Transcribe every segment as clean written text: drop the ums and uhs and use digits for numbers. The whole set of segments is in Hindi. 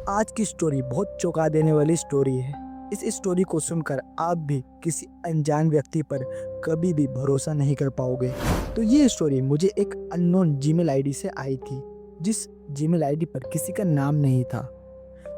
आज की स्टोरी बहुत चौंका देने वाली स्टोरी है। इस स्टोरी को सुनकर आप भी किसी अनजान व्यक्ति पर कभी भी भरोसा नहीं कर पाओगे। तो ये स्टोरी मुझे एक अननोन जीमेल आईडी से आई थी, जिस जीमेल आईडी पर किसी का नाम नहीं था।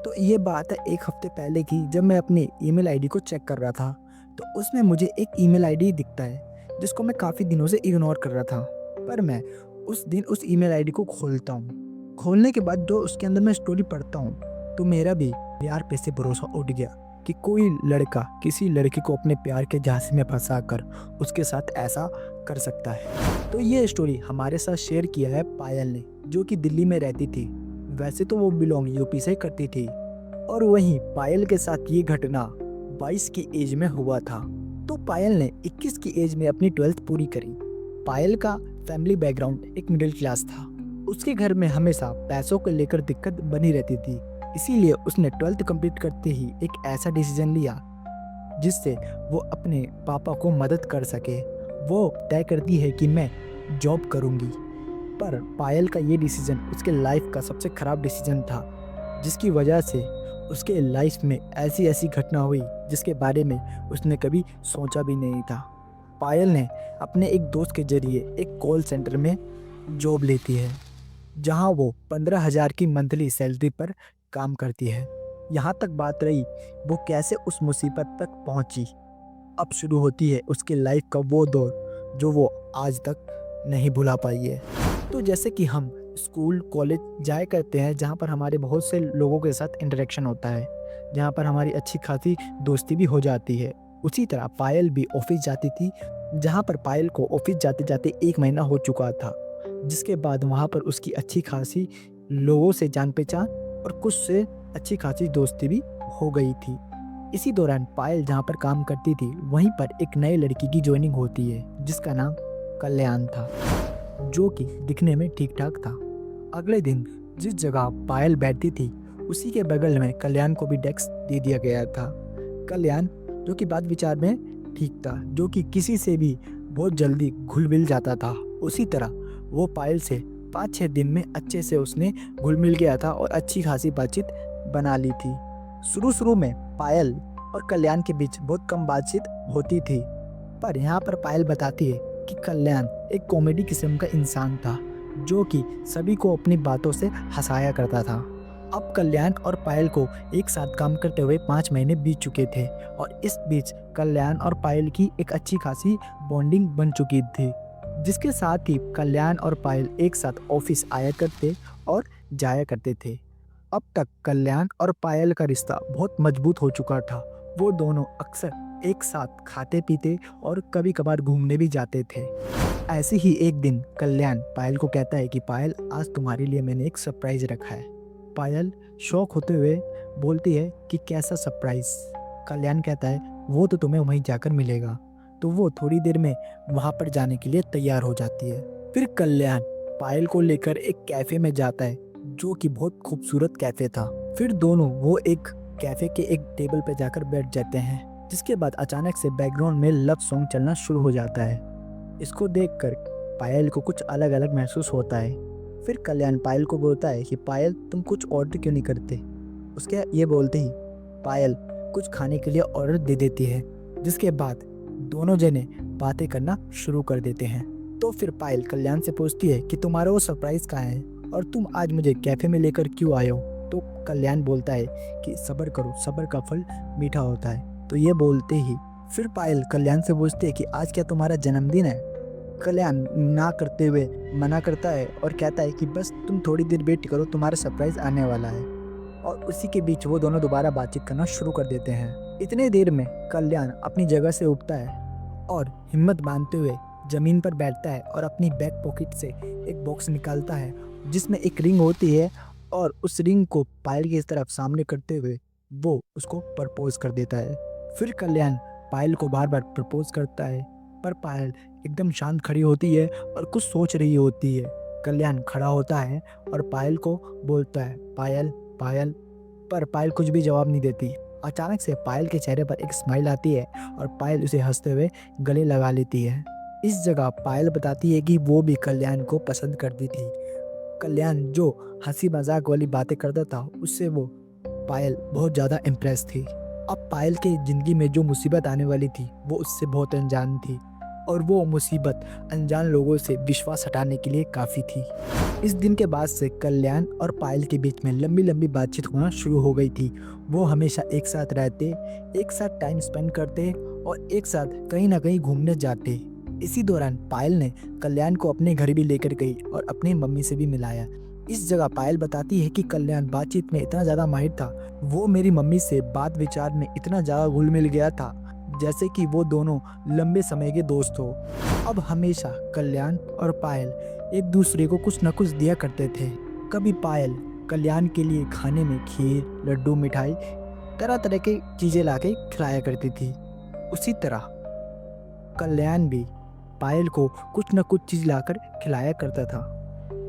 तो ये बात है एक हफ्ते पहले की, जब मैं अपनी ईमेल आईडी को चेक कर रहा था तो उसमें मुझे एक ईमेल आईडी दिखता है जिसको मैं काफ़ी दिनों से इग्नोर कर रहा था। पर मैं उस दिन उस ईमेल आईडी को खोलता हूँ। खोलने के बाद जो उसके अंदर मैं स्टोरी पढ़ता हूँ तो मेरा भी प्यार पे से भरोसा उठ गया कि कोई लड़का किसी लड़की को अपने प्यार के झांसे में फंसा कर उसके साथ ऐसा कर सकता है। तो ये स्टोरी हमारे साथ शेयर किया है पायल ने, जो कि दिल्ली में रहती थी। वैसे तो वो बिलोंग यूपी से करती थी और वहीं पायल के साथ ये घटना 22 की एज में हुआ था। तो पायल ने 21 की एज में अपनी 12th पूरी करी। पायल का फैमिली बैकग्राउंड एक मिडिल क्लास था। उसके घर में हमेशा पैसों को लेकर दिक्कत बनी रहती थी, इसीलिए उसने 12th कंप्लीट करते ही एक ऐसा डिसीजन लिया जिससे वो अपने पापा को मदद कर सके। वो तय करती है कि मैं जॉब करूँगी। पर पायल का ये डिसीजन उसके लाइफ का सबसे ख़राब डिसीजन था, जिसकी वजह से उसके लाइफ में ऐसी ऐसी घटना हुई जिसके बारे में उसने कभी सोचा भी नहीं था। पायल ने अपने एक दोस्त के जरिए एक कॉल सेंटर में जॉब लेती है, जहां वो 15,000 की मंथली सैलरी पर काम करती है। यहाँ तक बात रही वो कैसे उस मुसीबत तक पहुंची। अब शुरू होती है उसकी लाइफ का वो दौर जो वो आज तक नहीं भुला पाई है। तो जैसे कि हम स्कूल कॉलेज जाया करते हैं, जहाँ पर हमारे बहुत से लोगों के साथ इंटरेक्शन होता है, जहाँ पर हमारी अच्छी खासी दोस्ती भी हो जाती है, उसी तरह पायल भी ऑफिस जाती थी, जहाँ पर पायल को ऑफिस जाते जाते 1 महीना हो चुका था। जिसके बाद वहाँ पर उसकी अच्छी खासी लोगों से जान पहचान और कुछ से अच्छी खासी दोस्ती भी हो गई थी। इसी दौरान पायल जहाँ पर काम करती थी वहीं पर एक नई लड़की की ज्वाइनिंग होती है, जिसका नाम कल्याण था, जो कि दिखने में ठीक ठाक था। अगले दिन जिस जगह पायल बैठती थी उसी के बगल में कल्याण को भी डेस्क दे दिया गया था। कल्याण जो कि बात विचार में ठीक था, जो कि किसी से भी बहुत जल्दी घुल मिल जाता था, उसी तरह वो पायल से 5-6 दिन में अच्छे से उसने घुल मिल गया था और अच्छी खासी बातचीत बना ली थी। शुरू में पायल और कल्याण के बीच बहुत कम बातचीत होती थी, पर यहाँ पर पायल बताती है कि कल्याण एक कॉमेडी किस्म का इंसान था, जो कि सभी को अपनी बातों से हंसाया करता था। अब कल्याण और पायल को एक साथ काम करते हुए 5 महीने बीत चुके थे और इस बीच कल्याण और पायल की एक अच्छी खासी बॉन्डिंग बन चुकी थी, जिसके साथ ही कल्याण और पायल एक साथ ऑफिस आया करते और जाया करते थे। अब तक कल्याण और पायल का रिश्ता बहुत मजबूत हो चुका था। वो दोनों अक्सर एक साथ खाते पीते और कभी कभार घूमने भी जाते थे। ऐसे ही एक दिन कल्याण पायल को कहता है कि पायल, आज तुम्हारे लिए मैंने एक सरप्राइज रखा है। पायल शौक होते हुए बोलती है कि कैसा सरप्राइज। कल्याण कहता है वो तो तुम्हें वहीं जाकर मिलेगा। तो वो थोड़ी देर में वहाँ पर जाने के लिए तैयार हो जाती है। फिर कल्याण पायल को लेकर एक कैफे में जाता है, जो कि बहुत खूबसूरत कैफे था। फिर दोनों वो एक कैफे के एक टेबल पर जाकर बैठ जाते हैं, जिसके बाद अचानक से बैकग्राउंड में लव सॉन्ग चलना शुरू हो जाता है। इसको देखकर पायल को कुछ अलग अलग महसूस होता है। फिर कल्याण पायल को बोलता है कि पायल, तुम कुछ ऑर्डर क्यों नहीं करते। उसके ये बोलते ही पायल कुछ खाने के लिए ऑर्डर दे देती है, जिसके बाद दोनों जने बातें करना शुरू कर देते हैं। तो फिर पायल कल्याण से पूछती है कि तुम्हारा वो सरप्राइज कहाँ है और तुम आज मुझे कैफे में लेकर क्यों आए हो। तो कल्याण बोलता है कि सब्र करो, सब्र का फल मीठा होता है। तो ये बोलते ही फिर पायल कल्याण से पूछती है कि आज क्या तुम्हारा जन्मदिन है। कल्याण ना करते हुए मना करता है और कहता है कि बस तुम थोड़ी देर वेट करो, तुम्हारा सरप्राइज आने वाला है। और उसी के बीच वो दोनों दोबारा बातचीत करना शुरू कर देते हैं। इतने देर में कल्याण अपनी जगह से उठता है और हिम्मत बांधते हुए जमीन पर बैठता है और अपनी बैक पॉकेट से एक बॉक्स निकालता है, जिसमें एक रिंग होती है, और उस रिंग को पायल की तरफ सामने करते हुए वो उसको प्रपोज कर देता है। फिर कल्याण पायल को बार बार प्रपोज करता है, पर पायल एकदम शांत खड़ी होती है और कुछ सोच रही होती है। कल्याण खड़ा होता है और पायल को बोलता है पायल पायल, पर पायल कुछ भी जवाब नहीं देती। अचानक से पायल के चेहरे पर एक स्माइल आती है और पायल उसे हंसते हुए गले लगा लेती है। इस जगह पायल बताती है कि वो भी कल्याण को पसंद करती थी। कल्याण जो हंसी मजाक वाली बातें करता था, उससे वो पायल बहुत ज़्यादा इम्प्रेस थी। अब पायल के ज़िंदगी में जो मुसीबत आने वाली थी वो उससे बहुत अनजान थी, और वो मुसीबत अनजान लोगों से विश्वास हटाने के लिए काफ़ी थी। इस दिन के बाद से कल्याण और पायल के बीच में लंबी लंबी बातचीत होना शुरू हो गई थी। वो हमेशा एक साथ रहते, एक साथ टाइम स्पेंड करते और एक साथ कहीं ना कहीं घूमने जाते। इसी दौरान पायल ने कल्याण को अपने घर भी लेकर गई और अपनी मम्मी से भी मिलाया। इस जगह पायल बताती है कि कल्याण बातचीत में इतना ज़्यादा माहिर था, वो मेरी मम्मी से बात विचार में इतना ज़्यादा घुल मिल गया था जैसे कि वो दोनों लंबे समय के दोस्त हो। अब हमेशा कल्याण और पायल एक दूसरे को कुछ न कुछ दिया करते थे। कभी पायल कल्याण के लिए खाने में खीर, लड्डू, मिठाई, तरह तरह की चीज़ें लाके खिलाया करती थी। उसी तरह कल्याण भी पायल को कुछ न कुछ चीज़ लाकर खिलाया करता था।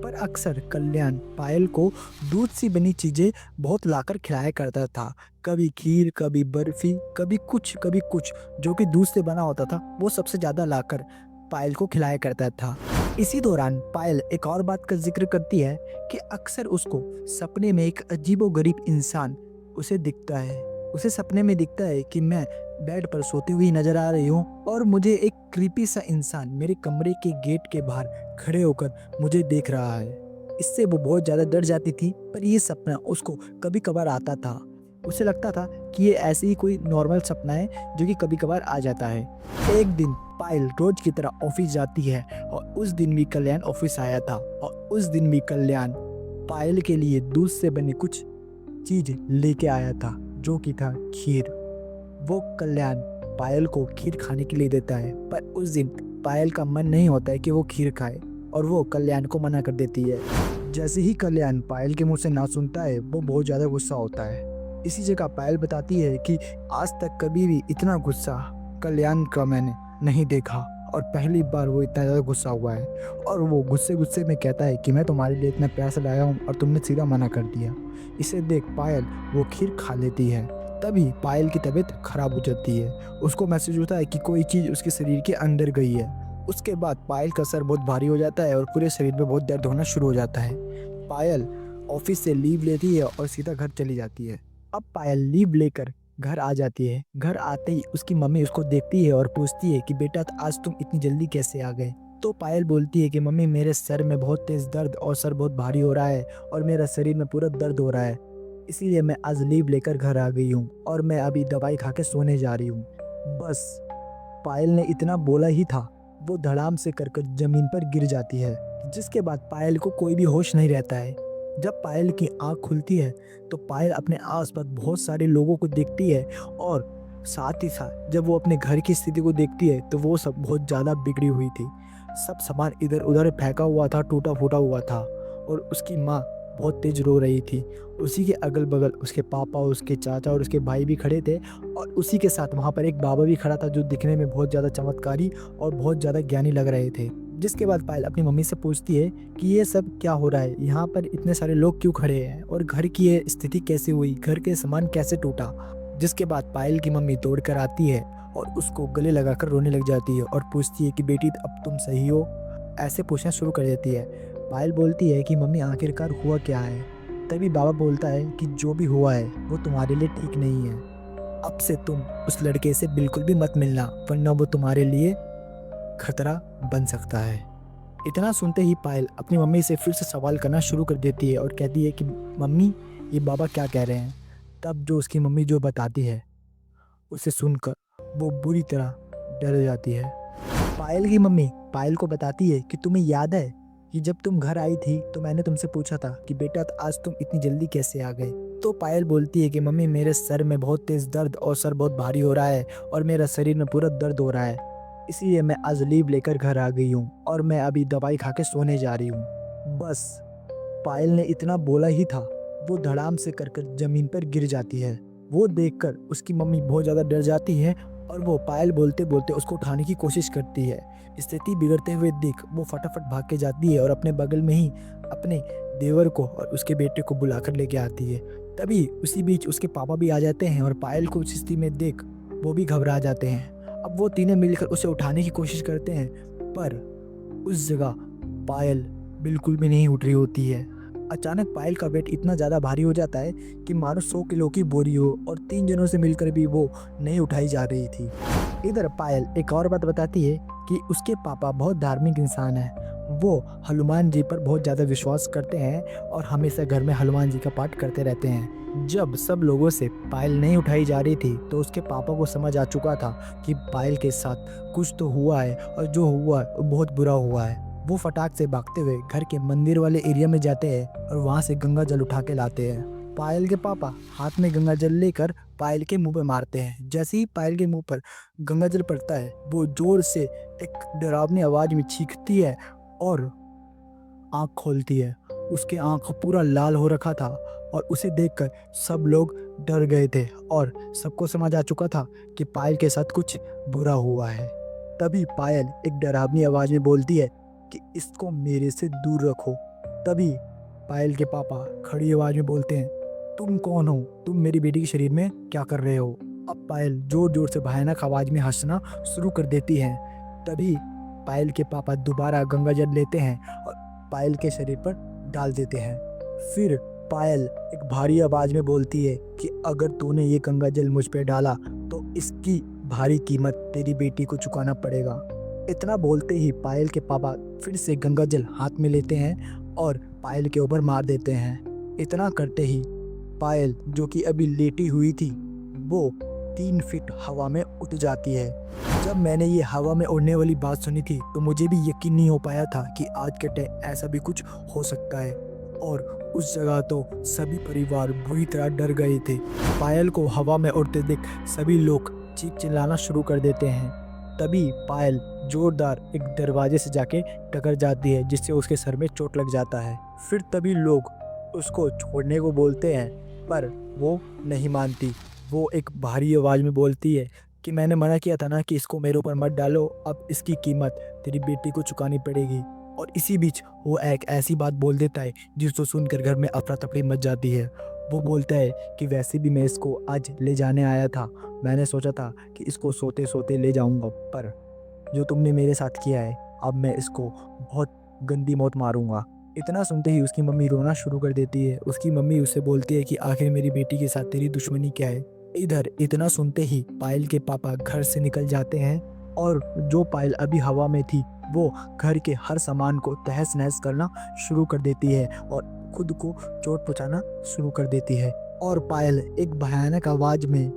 पर अक्सर कल्याण पायल को दूध से बनी चीज़ें बहुत लाकर खिलाया करता था। कभी खीर, कभी बर्फ़ी, कभी कुछ जो कि दूध से बना होता था वो सबसे ज़्यादा लाकर पायल को खिलाया करता था। इसी दौरान पायल एक और बात का जिक्र करती है कि अक्सर उसको सपने में एक अजीबोगरीब इंसान उसे दिखता है। उसे सपने में दिखता है कि मैं बेड पर सोती हुई नजर आ रही हूँ और मुझे एक क्रीपी सा इंसान मेरे कमरे के गेट के बाहर खड़े होकर मुझे देख रहा है। इससे वो बहुत ज़्यादा डर जाती थी, पर ये सपना उसको कभी कभार आता था। उसे लगता था कि ये ऐसे ही कोई नॉर्मल सपना है जो कि कभी कभार आ जाता है। एक दिन पायल रोज की तरह ऑफिस जाती है और उस दिन भी कल्याण ऑफिस आया था, और उस दिन भी कल्याण पायल के लिए दूध से बनी कुछ चीज लेके आया था जो कि था खीर। वो कल्याण पायल को खीर खाने के लिए देता है, पर उस दिन पायल का मन नहीं होता है कि वो खीर खाए और वो कल्याण को मना कर देती है। जैसे ही कल्याण पायल के मुंह से ना सुनता है वो बहुत ज़्यादा गुस्सा होता है। इसी जगह पायल बताती है कि आज तक कभी भी इतना गुस्सा कल्याण का मैंने नहीं देखा, और पहली बार वो इतना ज़्यादा गुस्सा हुआ है। और वो गुस्से गुस्से में कहता है कि मैं तुम्हारे लिए इतना प्यार से लाया हूँ और तुमने सीधा मना कर दिया। इसे देख पायल वो खीर खा लेती है। तभी पायल की तबीयत खराब हो जाती है। उसको मैसेज होता है कि कोई चीज़ उसके शरीर के अंदर गई है। उसके बाद पायल का सर बहुत भारी हो जाता है और पूरे शरीर में बहुत दर्द होना शुरू हो जाता है। पायल ऑफिस से लीव लेती है और सीधा घर चली जाती है। अब पायल लीव लेकर घर आ जाती है। घर आते ही उसकी मम्मी उसको देखती है और पूछती है कि बेटा आज तुम इतनी जल्दी कैसे आ गए। तो पायल बोलती है कि मम्मी मेरे सर में बहुत तेज़ दर्द और सर बहुत भारी हो रहा है और मेरा शरीर में पूरा दर्द हो रहा है, इसीलिए मैं आज लीव लेकर घर आ गई हूँ और मैं अभी दवाई खा के सोने जा रही हूँ। बस पायल ने इतना बोला ही था, वो धड़ाम से कर जमीन पर गिर जाती है, जिसके बाद पायल को कोई भी होश नहीं रहता है। जब पायल की आंख खुलती है तो पायल अपने आसपास बहुत सारे लोगों को देखती है, और साथ ही साथ जब वो अपने घर की स्थिति को देखती है तो वो सब बहुत ज़्यादा बिगड़ी हुई थी। सब सामान इधर उधर फेंका हुआ था, टूटा फूटा हुआ था, और उसकी माँ बहुत तेज रो रही थी। उसी के अगल बगल उसके पापा, उसके चाचा और उसके भाई भी खड़े थे, और उसी के साथ वहाँ पर एक बाबा भी खड़ा था जो दिखने में बहुत ज़्यादा चमत्कारी और बहुत ज़्यादा ज्ञानी लग रहे थे। जिसके बाद पायल अपनी मम्मी से पूछती है कि ये सब क्या हो रहा है, यहाँ पर इतने सारे लोग क्यों खड़े हैं और घर की ये स्थिति कैसे हुई, घर के सामान कैसे टूटा। जिसके बाद पायल की मम्मी दौड़ कर आती है और उसको गले लगाकर रोने लग जाती है और पूछती है कि बेटी अब तुम सही हो, ऐसे पूछना शुरू कर देती है। पायल बोलती है कि मम्मी आखिरकार हुआ क्या है। तभी बाबा बोलता है कि जो भी हुआ है वो तुम्हारे लिए ठीक नहीं है। अब से तुम उस लड़के से बिल्कुल भी मत मिलना, वरना वो तुम्हारे लिए खतरा बन सकता है। इतना सुनते ही पायल अपनी मम्मी से फिर से सवाल करना शुरू कर देती है और कहती है कि मम्मी ये बाबा क्या कह रहे हैं। तब जो उसकी मम्मी जो बताती है उसे सुनकर वो बुरी तरह डर जाती है। पायल की मम्मी पायल को बताती है कि तुम्हें याद है कि जब तुम घर आई थी तो मैंने तुमसे पूछा था कि बेटा आज तुम इतनी जल्दी कैसे आ गए। तो पायल बोलती है कि मम्मी मेरे सर में बहुत तेज़ दर्द और सर बहुत भारी हो रहा है और मेरा शरीर में पूरा दर्द हो रहा है, इसलिए मैं आज लीव लेकर घर आ गई हूँ और मैं अभी दवाई खा के सोने जा रही हूँ। बस पायल ने इतना बोला ही था, वो धड़ाम से कर जमीन पर गिर जाती है। वो देखकर उसकी मम्मी बहुत ज़्यादा डर जाती है और वो पायल बोलते बोलते उसको उठाने की कोशिश करती है। स्थिति बिगड़ते हुए देख वो फटाफट भाग के जाती है और अपने बगल में ही अपने देवर को और उसके बेटे को बुलाकर लेके आती है। तभी उसी बीच उसके पापा भी आ जाते हैं और पायल को उस स्थिति में देख वो भी घबरा जाते हैं। अब वो तीनों मिलकर उसे उठाने की कोशिश करते हैं, पर उस जगह पायल बिल्कुल भी नहीं उठ रही होती है। अचानक पायल का वेट इतना ज़्यादा भारी हो जाता है कि मानो 100 किलो की बोरी हो और 3 जनों से मिलकर भी वो नहीं उठाई जा रही थी। इधर पायल एक और बात बताती है कि उसके पापा बहुत धार्मिक इंसान हैं। वो हनुमान जी पर बहुत ज़्यादा विश्वास करते हैं और हमेशा घर में हनुमान जी का पाठ करते रहते हैं। जब सब लोगों से पायल नहीं उठाई जा रही थी तो उसके पापा को समझ आ चुका था कि पायल के साथ कुछ तो हुआ है और जो हुआ है वो बहुत बुरा हुआ है। वो फटाक से भागते हुए घर के मंदिर वाले एरिया में जाते हैं और वहाँ से गंगा जल उठा के लाते हैं। पायल के पापा हाथ में गंगा जल लेकर पायल के मुंह पे मारते हैं। जैसे ही पायल के मुंह पर गंगा जल पड़ता है वो जोर से एक डरावनी आवाज में चीखती है और आँख खोलती है। उसके आँख पूरा लाल हो रखा था और उसे देखकर सब लोग डर गए थे और सबको समझ आ चुका था कि पायल के साथ कुछ बुरा हुआ है। तभी पायल एक डरावनी आवाज में बोलती है कि इसको मेरे से दूर रखो। तभी पायल के पापा खड़ी आवाज में बोलते हैं, तुम कौन हो? तुम मेरी बेटी के शरीर में क्या कर रहे हो? अब पायल जोर जोर से भयानक आवाज में हंसना शुरू कर देती है। तभी पायल के पापा दोबारा गंगा जल लेते हैं और पायल के शरीर पर डाल देते हैं। फिर पायल एक भारी आवाज में बोलती है कि अगर तूने ये गंगा जल मुझ पे डाला तो इसकी भारी कीमत तेरी बेटी को चुकाना पड़ेगा। इतना बोलते ही पायल के पापा फिर से गंगा जल हाथ में लेते हैं और पायल के ऊपर मार देते हैं। इतना करते ही पायल जो कि अभी लेटी हुई थी वो 3 फीट हवा में उठ जाती है। जब मैंने ये हवा में उड़ने वाली बात सुनी थी तो मुझे भी यकीन नहीं हो पाया था कि आज के टाइम ऐसा भी कुछ हो सकता है और उस जगह तो सभी परिवार बुरी तरह डर गए थे। पायल को हवा में उड़ते देख सभी लोग चीख चिल्लाना शुरू कर देते हैं। तभी पायल जोरदार एक दरवाजे से जाके टकरा जाती है जिससे उसके सर में चोट लग जाता है। फिर तभी लोग उसको छोड़ने को बोलते हैं पर वो नहीं मानती। वो एक भारी आवाज़ में बोलती है कि मैंने मना किया था ना कि इसको मेरे ऊपर मत डालो, अब इसकी कीमत तेरी बेटी को चुकानी पड़ेगी। और इसी बीच वो एक ऐसी बात बोल देता है जिसको सुनकर घर में अफरा तफरी मच जाती है। वो बोलता है कि वैसे भी मैं इसको आज ले जाने आया था, मैंने सोचा था कि इसको सोते सोते ले जाऊंगा, पर जो तुमने मेरे साथ किया है अब मैं इसको बहुत गंदी मौत मारूंगा। इतना सुनते ही उसकी मम्मी रोना शुरू कर देती है। उसकी मम्मी उससे बोलती है कि आखिर मेरी बेटी के साथ तेरी दुश्मनी क्या है। इधर इतना सुनते ही पायल के पापा घर से निकल जाते हैं और जो पायल अभी हवा में थी वो घर के हर सामान को तहस नहस करना शुरू कर देती है और खुद को चोट पहुंचाना शुरू कर देती है। और पायल एक भयानक आवाज में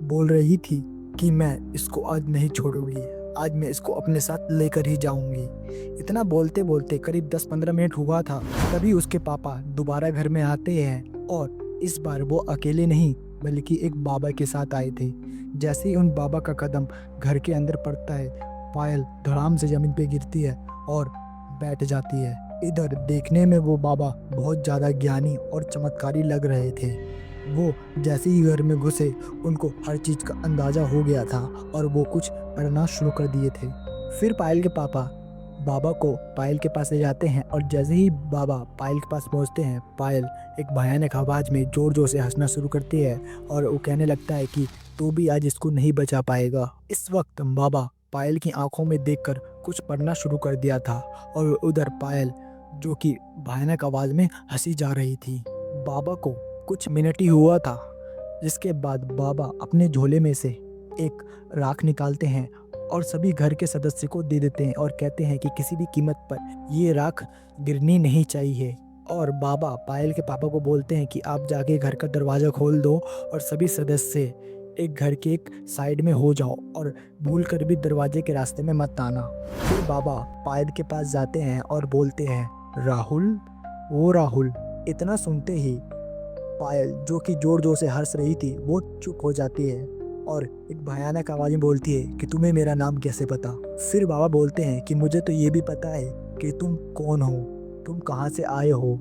बोल रही थी कि मैं इसको आज नहीं छोड़ूंगी, आज मैं इसको अपने साथ लेकर ही जाऊंगी। इतना बोलते बोलते करीब 10-15 मिनट हुआ था। तभी उसके पापा दोबारा घर में आते हैं और इस बार वो अकेले नहीं बल्कि एक बाबा के साथ आए थे। जैसे ही उन बाबा का कदम घर के अंदर पड़ता है पायल धड़ाम से जमीन पे गिरती है और बैठ जाती है। इधर देखने में वो बाबा बहुत ज़्यादा ज्ञानी और चमत्कारी लग रहे थे। वो जैसे ही घर में घुसे उनको हर चीज़ का अंदाज़ा हो गया था और वो कुछ पढ़ना शुरू कर दिए थे। फिर पायल के पापा बाबा को पायल के पास ले जाते हैं और जैसे ही बाबा पायल के पास पहुंचते हैं पायल एक भयानक आवाज़ में ज़ोर ज़ोर से हंसना शुरू करती है और वो कहने लगता है कि तू भी आज इसको नहीं बचा पाएगा। इस वक्त बाबा पायल की आंखों में देखकर कुछ पढ़ना शुरू कर दिया था और उधर पायल जो कि भयानक आवाज़ में हंसी जा रही थी। बाबा को कुछ मिनट ही हुआ था जिसके बाद बाबा अपने झोले में से एक राख निकालते हैं और सभी घर के सदस्य को दे देते हैं और कहते हैं कि किसी भी कीमत पर ये राख गिरनी नहीं चाहिए। और बाबा पायल के पापा को बोलते हैं कि आप जाके घर का दरवाज़ा खोल दो और सभी सदस्य एक घर के एक साइड में हो जाओ और भूल कर भी दरवाजे के रास्ते में मत आना। फिर बाबा पायल के पास जाते हैं और बोलते हैं, राहुल, वो राहुल। इतना सुनते ही पायल जो कि जोर जोर से हंस रही थी वो चुप हो जाती है और एक भयानक आवाज़ में बोलती है कि तुम्हें मेरा नाम कैसे पता। फिर बाबा बोलते हैं कि मुझे तो ये भी पता है कि तुम कौन हो, तुम कहाँ से आए हो,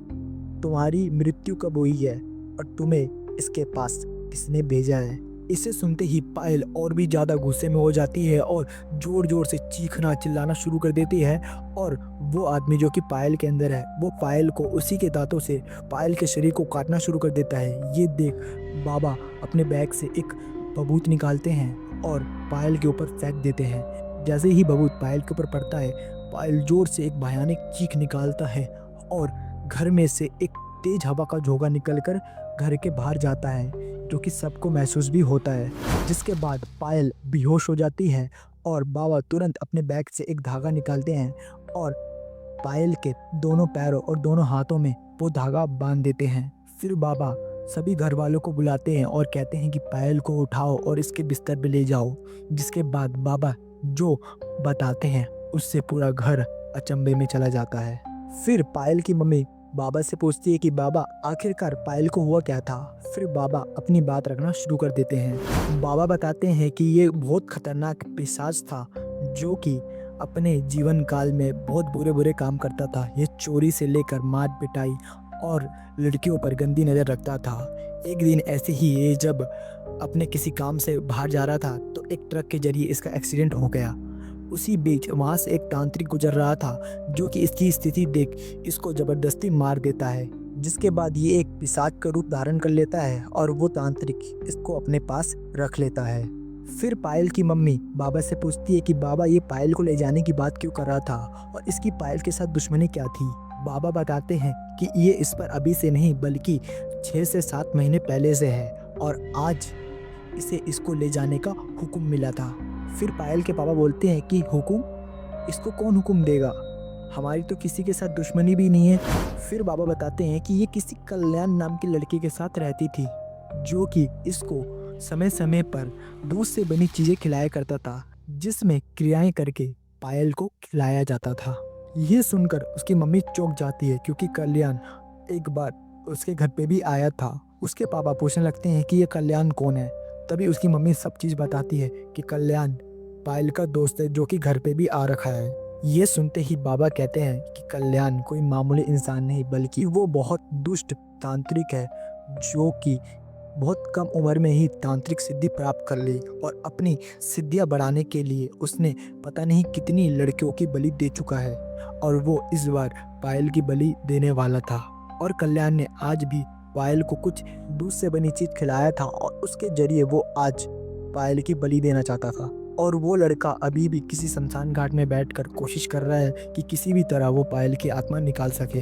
तुम्हारी मृत्यु कब हुई है और तुम्हें इसके पास किसने भेजा है। इसे सुनते ही पायल और भी ज़्यादा गुस्से में हो जाती है और ज़ोर ज़ोर से चीखना चिल्लाना शुरू कर देती है। और वो आदमी जो कि पायल के अंदर है वो पायल को उसी के दांतों से पायल के शरीर को काटना शुरू कर देता है। ये देख बाबा अपने बैग से एक बबूत निकालते हैं और पायल के ऊपर फेंक देते हैं। जैसे ही बबूत पायल के ऊपर पड़ता है पायल जोर से एक भयानक चीख निकालता है और घर में से एक तेज हवा का झोंका निकलकर घर के बाहर जाता है, जो कि सबको महसूस भी होता है। जिसके बाद पायल बेहोश हो जाती है और बाबा तुरंत अपने बैग से एक धागा निकालते हैं और पायल के दोनों पैरों और दोनों हाथों में वो धागा बांध देते हैं। फिर बाबा सभी घर वालों को बुलाते हैं और कहते हैं कि पायल को उठाओ और इसके बिस्तर पे ले जाओ। जिसके बाद बाबा जो बताते हैं उससे पूरा घर अचंभे में चला जाता है। फिर पायल की मम्मी बाबा से पूछती है कि बाबा आखिरकार पायल को हुआ क्या था। फिर बाबा अपनी बात रखना शुरू कर देते हैं। बाबा बताते हैं कि ये बहुत खतरनाक पिशाच था जो कि अपने जीवन काल में बहुत बुरे बुरे काम करता था। ये चोरी से लेकर मार पिटाई और लड़कियों पर गंदी नज़र रखता था। एक दिन ऐसे ही ये जब अपने किसी काम से बाहर जा रहा था तो एक ट्रक के जरिए इसका एक्सीडेंट हो गया। उसी बीच वहाँ से एक तांत्रिक गुजर रहा था जो कि इसकी स्थिति देख इसको ज़बरदस्ती मार देता है। जिसके बाद ये एक पिशाच का रूप धारण कर लेता है और वो तांत्रिक इसको अपने पास रख लेता है। फिर पायल की मम्मी बाबा से पूछती है कि बाबा ये पायल को ले जाने की बात क्यों कर रहा था और इसकी पायल के साथ दुश्मनी क्या थी। बाबा बताते हैं कि ये इस पर अभी से नहीं बल्कि 6 से 7 महीने पहले से है और आज इसे इसको ले जाने का हुक्म मिला था। फिर पायल के पापा बोलते हैं कि हुक्म, इसको कौन हुक्म देगा, हमारी तो किसी के साथ दुश्मनी भी नहीं है। फिर बाबा बताते हैं कि ये किसी कल्याण नाम की लड़की के साथ रहती थी जो कि इसको समय समय पर दूध से बनी चीज़ें खिलाया करता था, जिसमें क्रियाएं करके पायल को खिलाया जाता था। ये सुनकर उसकी मम्मी चौंक जाती है क्योंकि कल्याण एक बार उसके घर पे भी आया था। उसके पापा पूछने लगते हैं कि ये कल्याण कौन है। तभी उसकी मम्मी सब चीज़ बताती है कि कल्याण पायल का दोस्त है जो कि घर पे भी आ रखा है। ये सुनते ही बाबा कहते हैं कि कल्याण कोई मामूली इंसान नहीं बल्कि वो बहुत दुष्ट तांत्रिक है जो कि बहुत कम उम्र में ही तांत्रिक सिद्धि प्राप्त कर ली और अपनी सिद्धियां बढ़ाने के लिए उसने पता नहीं कितनी लड़कियों की बलि दे चुका है और वो इस बार पायल की बलि देने वाला था। और कल्याण ने आज भी पायल को कुछ दूध से बनी चीज खिलाया था और उसके जरिए वो आज पायल की बलि देना चाहता था। और वो लड़का अभी भी किसी शमशान घाट में बैठकर कोशिश कर रहा है कि किसी भी तरह वो पायल की आत्मा निकाल सके।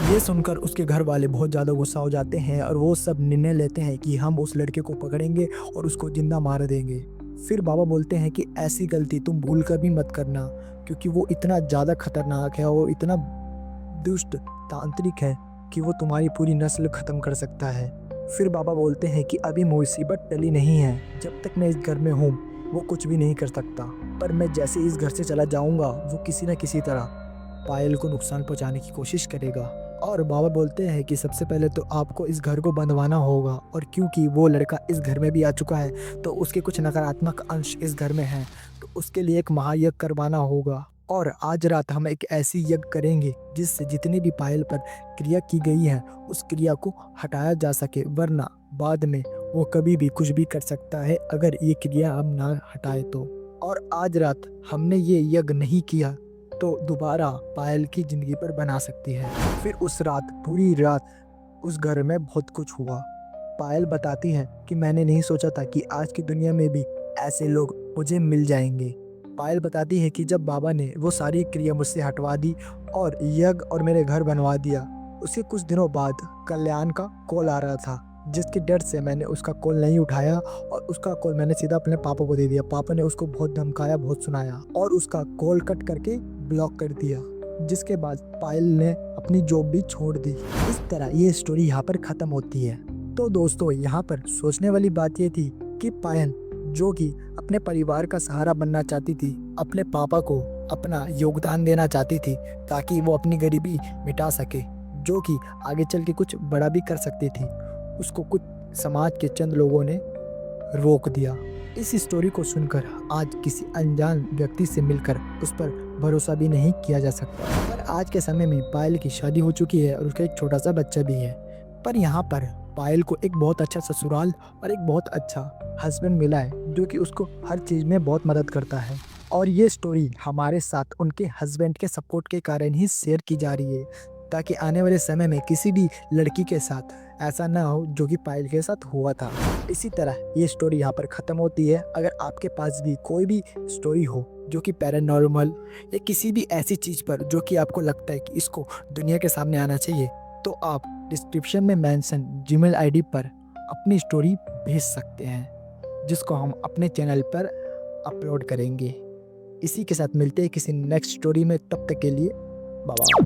ये सुनकर उसके घर वाले बहुत ज़्यादा गुस्सा हो जाते हैं और वो सब निर्णय लेते हैं कि हम उस लड़के को पकड़ेंगे और उसको जिंदा मार देंगे। फिर बाबा बोलते हैं कि ऐसी गलती तुम भूल कर भी मत करना क्योंकि वो इतना ज़्यादा खतरनाक है और इतना दुष्ट तांत्रिक है कि वो तुम्हारी पूरी नस्ल ख़त्म कर सकता है। फिर बाबा बोलते हैं कि अभी मुसीबत टली नहीं है, जब तक मैं इस घर में हूँ वो कुछ भी नहीं कर सकता, पर मैं जैसे इस घर से चला जाऊंगा वो किसी न किसी तरह पायल को नुकसान पहुंचाने की कोशिश करेगा। और बाबा बोलते हैं कि सबसे पहले तो आपको इस घर को बंधवाना होगा और क्योंकि वो लड़का इस घर में भी आ चुका है तो उसके कुछ नकारात्मक अंश इस घर में हैं, तो उसके लिए एक महायज्ञ करवाना होगा। और आज रात हम एक ऐसी यज्ञ करेंगे जिससे जितनी भी पायल पर क्रिया की गई है उस क्रिया को हटाया जा सके, वरना बाद में वो कभी भी कुछ भी कर सकता है अगर ये क्रिया हम ना हटाए तो। और आज रात हमने ये यज्ञ नहीं किया तो दोबारा पायल की ज़िंदगी पर बना सकती है। फिर उस रात पूरी रात उस घर में बहुत कुछ हुआ। पायल बताती है कि मैंने नहीं सोचा था कि आज की दुनिया में भी ऐसे लोग मुझे मिल जाएंगे। पायल बताती है कि जब बाबा ने वो सारी क्रिया मुझसे हटवा दी और यज्ञ और मेरे घर बनवा दिया, उसके कुछ दिनों बाद कल्याण का कॉल आ रहा था, जिसके डर से मैंने उसका कॉल नहीं उठाया और उसका कॉल मैंने सीधा अपने पापा को दे दिया। पापा ने उसको बहुत धमकाया, बहुत सुनाया और उसका कॉल कट करके ब्लॉक कर दिया। जिसके बाद पायल ने अपनी जॉब भी छोड़ दी। इस तरह ये स्टोरी यहाँ पर ख़त्म होती है। तो दोस्तों यहाँ पर सोचने वाली बात ये थी कि पायल जो कि अपने परिवार का सहारा बनना चाहती थी, अपने पापा को अपना योगदान देना चाहती थी ताकि वो अपनी गरीबी मिटा सके, जो कि आगे चल के कुछ बड़ा भी कर सकती थी, उसको कुछ समाज के चंद लोगों ने रोक दिया। इस स्टोरी को सुनकर आज किसी अनजान व्यक्ति से मिलकर उस पर भरोसा भी नहीं किया जा सकता। पर आज के समय में पायल की शादी हो चुकी है और उसका एक छोटा सा बच्चा भी है। पर यहाँ पर पायल को एक बहुत अच्छा ससुराल और एक बहुत अच्छा हस्बैंड मिला है जो कि उसको हर चीज़ में बहुत मदद करता है। और ये स्टोरी हमारे साथ उनके हस्बैंड के सपोर्ट के कारण ही शेयर की जा रही है ताकि आने वाले समय में किसी भी लड़की के साथ ऐसा ना हो जो कि पायल के साथ हुआ था। इसी तरह ये स्टोरी यहाँ पर ख़त्म होती है। अगर आपके पास भी कोई भी स्टोरी हो जो कि पैरानॉर्मल या किसी भी ऐसी चीज़ पर जो कि आपको लगता है कि इसको दुनिया के सामने आना चाहिए, तो आप डिस्क्रिप्शन में मेंशन जीमेल आईडी पर अपनी स्टोरी भेज सकते हैं, जिसको हम अपने चैनल पर अपलोड करेंगे। इसी के साथ मिलते हैं किसी नेक्स्ट स्टोरी में, तब तक के लिए बाय बाय।